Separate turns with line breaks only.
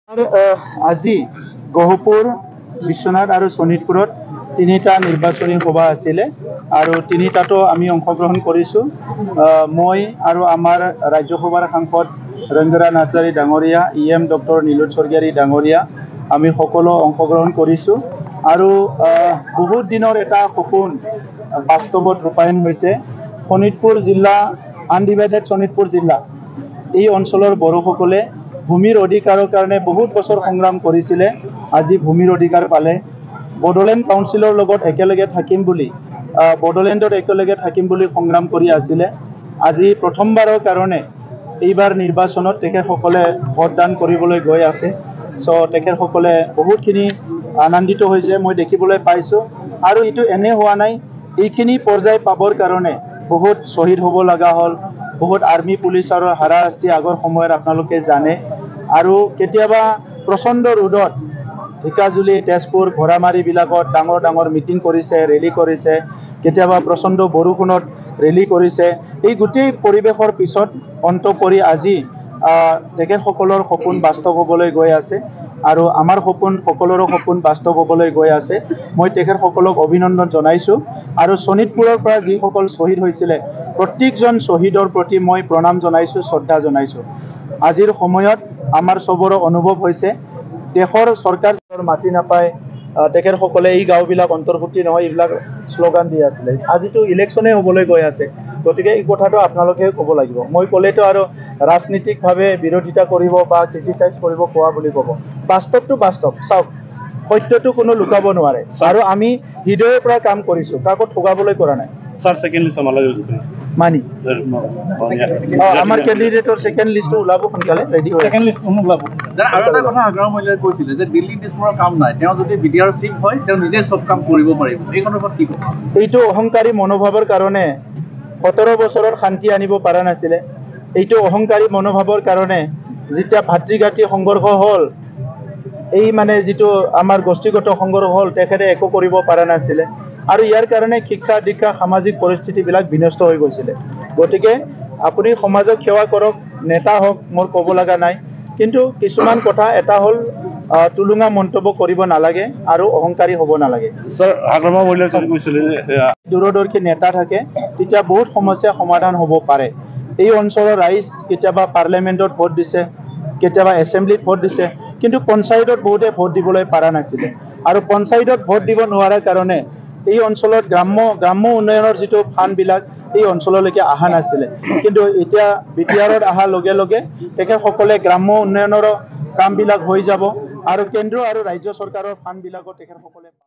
আজি গহপুৰ বিশ্বনাথ আৰু শোণিতপুৰত তিনিটা নিৰ্বাচনী সভা আছিলে আৰু তিনিটাতো আমি অংশগ্ৰহণ কৰিছোঁ। মই আৰু আমাৰ ৰাজ্যসভাৰ সাংসদ ৰবীন্দ্ৰ নাথচাৰী ডাঙৰীয়া, EM ডক্টৰ নীলোৎ স্বৰ্গীয়াৰী ডাঙৰীয়া, আমি সকলো অংশগ্ৰহণ কৰিছোঁ আৰু বহুত দিনৰ এটা সপোন বাস্তৱত ৰূপায়ণ হৈছে। শোণিতপুৰ জিলা, আনডিভাইডেড শোণিতপুৰ জিলা, এই অঞ্চলৰ বড়োসকলে ভূমিৰ অধিকাৰৰ কাৰণে বহুত বছৰ সংগ্ৰাম কৰিছিলে। আজি ভূমিৰ অধিকাৰ পালে। বড়োলেণ্ড কাউন্সিলৰ লগত একেলগে থাকিম বুলি, বড়োলেণ্ডত একেলগে থাকিম বুলি সংগ্ৰাম কৰি আছিলে। আজি প্ৰথমবাৰৰ কাৰণে এইবাৰ নিৰ্বাচনত তেখেতসকলে ভোটদান কৰিবলৈ গৈ আছে। তেখেতসকলে বহুতখিনি আনন্দিত হৈছে, মই দেখিবলৈ পাইছোঁ। আৰু এইটো এনে হোৱা নাই, এইখিনি পৰ্যায় পাবৰ কাৰণে বহুত শ্বহীদ হ'ব লগা হ'ল, বহুত আৰ্মি পুলিচৰ হাৰাশাস্তি আগৰ সময়ত আপোনালোকে জানে। আৰু কেতিয়াবা প্ৰচণ্ড ৰ'দত ঢেকাজুলি, তেজপুৰ, ঘোঁৰামাৰীবিলাকত ডাঙৰ ডাঙৰ মিটিং কৰিছে, ৰেলী কৰিছে, কেতিয়াবা প্ৰচণ্ড বৰষুণত ৰেলী কৰিছে। এই গোটেই পৰিৱেশৰ পিছত অন্ত কৰি আজি তেখেতসকলৰ সপোন বাস্তৱ হ'বলৈ গৈ আছে আৰু আমাৰ সপোন, সকলোৰে সপোন বাস্তৱ হ'বলৈ গৈ আছে। মই তেখেতসকলক অভিনন্দন জনাইছোঁ আৰু শোণিতপুৰৰ পৰা যিসকল শ্বহীদ হৈছিলে প্ৰত্যেকজন শ্বহীদৰ প্ৰতি মই প্ৰণাম জনাইছোঁ, শ্ৰদ্ধা জনাইছোঁ। আজিৰ সময়ত আমাৰ চবৰে অনুভৱ হৈছে দেশৰ চৰকাৰ মাটি নাপায়, তেখেতসকলে এই গাঁওবিলাক অন্তৰ্ভুক্তি নহয়, এইবিলাক শ্লোগান দি আছিলে। আজিতো ইলেকশ্যনেই হ'বলৈ গৈ আছে, গতিকে এই কথাটো আপোনালোকে ক'ব লাগিব। মই ক'লেতো আৰু ৰাজনীতিকভাৱে বিৰোধিতা কৰিব বা ক্ৰিটিচাইজ কৰিব কোৱা বুলি ক'ব। বাস্তৱটো বাস্তৱ, চাওক, সত্যটো কোনো লুকাব নোৱাৰে আৰু আমি হৃদয়ৰ পৰা কাম কৰিছোঁ, কাকো ঠগাবলৈ কৰা নাই। মানি আমাৰ কেণ্ডিডেটৰ ছেকেণ্ড লিষ্টটো ওলাব সোনকালে, ৰেডি হৈ ছেকেণ্ড লিষ্ট ওলাব।
আৰু এটা কথা আগ্ৰহ মহিলাই কৈছিলে যে দিল্লী দিছপুৰৰ কাম নাই, তেওঁ যদি বিডিআৰ চিফ হয় তেওঁ নিজে চব কাম কৰিব পাৰিব। এই সন্দৰ্ভত কি ক'ব?
এইটো অহংকাৰী মনোভাৱৰ কাৰণে 17 বছৰত শান্তি আনিব পৰা নাছিলে। এইটো অহংকাৰী মনোভাৱৰ কাৰণে যেতিয়া ভাতৃঘাতী সংঘৰ্ষ হ'ল, এই মানে যিটো আমাৰ গোষ্ঠীগত সংঘৰ্ষ হ'ল, তেখেতে একো কৰিব পৰা নাছিলে আৰু ইয়াৰ কাৰণে শিক্ষা দীক্ষা সামাজিক পৰিস্থিতিবিলাক বিনষ্ট হৈ গৈছিলে। গতিকে আপুনি সমাজক সেৱা কৰক, নেতা হওক, মোৰ ক'ব লগা নাই, কিন্তু কিছুমান কথা এটা হ'ল তুলুঙা মন্তব্য কৰিব নালাগে আৰু অহংকাৰী হ'ব নালাগে। দূৰদৰ্শী নেতা থাকে তেতিয়া বহুত সমস্যা সমাধান হ'ব পাৰে। এই অঞ্চলৰ ৰাইজ কেতিয়াবা পাৰ্লিয়ামেণ্টত ভোট দিছে, কেতিয়াবা এছেম্বলিত ভোট দিছে, কিন্তু পঞ্চায়তত বহুতে ভোট দিবলৈ পৰা নাছিলে আৰু পঞ্চায়তত ভোট দিব নোৱাৰাৰ কাৰণে এই অঞ্চলত গ্ৰাম্য উন্নয়নৰ যিটো ফাণ্ডবিলাক এই অঞ্চললৈকে অহা নাছিলে। কিন্তু এতিয়া বিটিআৰত অহাৰ লগে লগে তেখেতসকলে গ্ৰাম্য উন্নয়নৰ কামবিলাক হৈ যাব আৰু কেন্দ্ৰ আৰু ৰাজ্য চৰকাৰৰ ফাণ্ডবিলাকো তেখেতসকলে